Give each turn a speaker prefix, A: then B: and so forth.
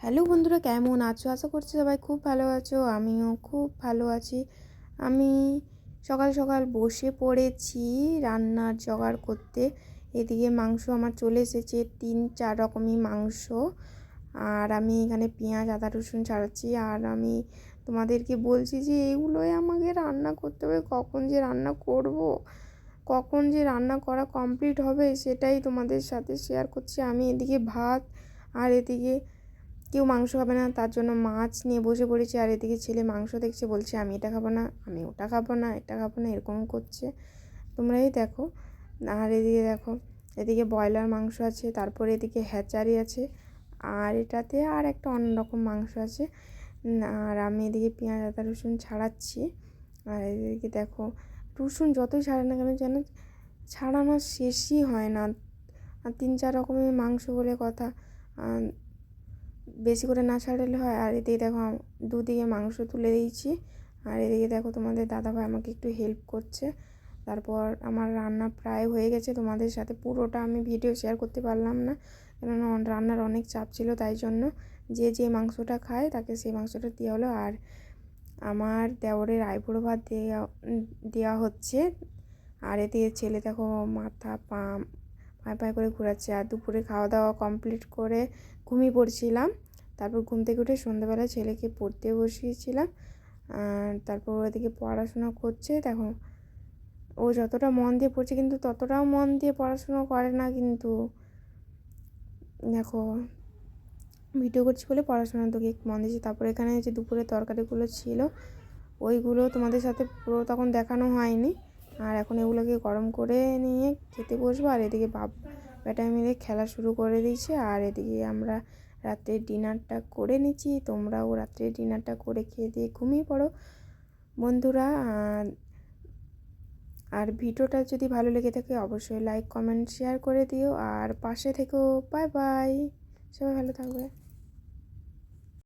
A: Hello বন্ধুরা, কেমন আছো? আশা করছি সবাই খুব ভালো আছো। আমিও খুব ভালো আছি। আমি সকাল সকাল বসে পড়েছি রান্নার জোগাড় করতে। এদিকে মাংস আমার চলে এসেছে, 3-4 রকমই মাংস। আর আমি এখানে পেঁয়াজ আদা রসুন ছাড়াচ্ছি। আর আমি তোমাদেরকে বলছি যে এগুলোই আমাকে রান্না করতে হবে। কখন যে রান্না করব, কখন যে রান্না করা কমপ্লিট হবে সেটাই তোমাদের সাথে শেয়ার করছি। আমি এদিকে ভাত, আর এদিকে কেউ মাংস খাবে না, তার জন্য মাছ নিয়ে বসে পড়েছি। আর এদিকে ছেলে মাংস দেখছে, বলছে আমি এটা খাবো না, আমি ওটা খাবো না, এটা খাবো না, এরকম করছে। তোমরাই দেখো। আর এদিকে দেখো, এদিকে ব্রয়লার মাংস আছে, তারপরে এদিকে হ্যাচারি আছে, আর এটাতে আর একটা অন্যরকম মাংস আছে। আর আমি এদিকে পেঁয়াজ আদা রসুন ছাড়াচ্ছি। আর এদিকে দেখো, রসুন যতই ছাড়ে না কেন যেন ছাড়ানো শেষই হয় না। আর 3-4 রকমের মাংস বলে কথা, বেশি করে না ছাড়ালে হয়। আর এদিকে দেখো, দুদিকে মাংস তুলে দিয়েছি। আর এদিকে দেখো, তোমাদের দাদাভাই আমাকে একটু হেল্প করছে। তারপর আমার রান্না প্রায় হয়ে গেছে। তোমাদের সাথে পুরোটা আমি ভিডিও শেয়ার করতে পারলাম না, কেননা রান্নার অনেক চাপ ছিল। তাই জন্য যে মাংসটা খায় তাকে সেই মাংসটা দেওয়া হলো। আর আমার দেওরের আইবুড়ো ভাত দেওয়া হচ্ছে। আর এদিকে ছেলে দেখো মাথা পায়ে করে ঘোরাচ্ছে। আর দুপুরে খাওয়া দাওয়া কমপ্লিট করে ঘুমিয়ে পড়ছিলাম। তারপর ঘুম থেকে উঠে সন্ধ্যাবেলা ছেলেকে পড়তে বসিয়েছিলাম। তারপর ওদিকে পড়াশোনা করছে। দেখো, ও যতটা মন দিয়ে পড়ছে কিন্তু ততটাও মন দিয়ে পড়াশোনা করে না। কিন্তু দেখো, ভিডিও করছি বলে পড়াশোনার দিকে মন দিয়েছি। তারপর এখানে যে দুপুরে তরকারিগুলো ছিল ওইগুলো তোমাদের সাথে পুরো তখন দেখানো হয়নি। আর এখন এগুলোকে গরম করে নিয়ে খেতে বসবো। আর এদিকে বেটা মিলে খেলা শুরু করে দিয়েছে। আর এদিকে আমরা রাত্রের ডিনারটা করে নিচ্ছি। তোমরাও রাত্রের ডিনারটা করে খেয়ে দিয়ে ঘুমিয়ে পড়ো বন্ধুরা। আর ভিডিওটা যদি ভালো লেগে থাকে অবশ্যই লাইক কমেন্ট শেয়ার করে দিও। আর পাশে থেকো। বাই বাই, সবাই ভালো থাকবে।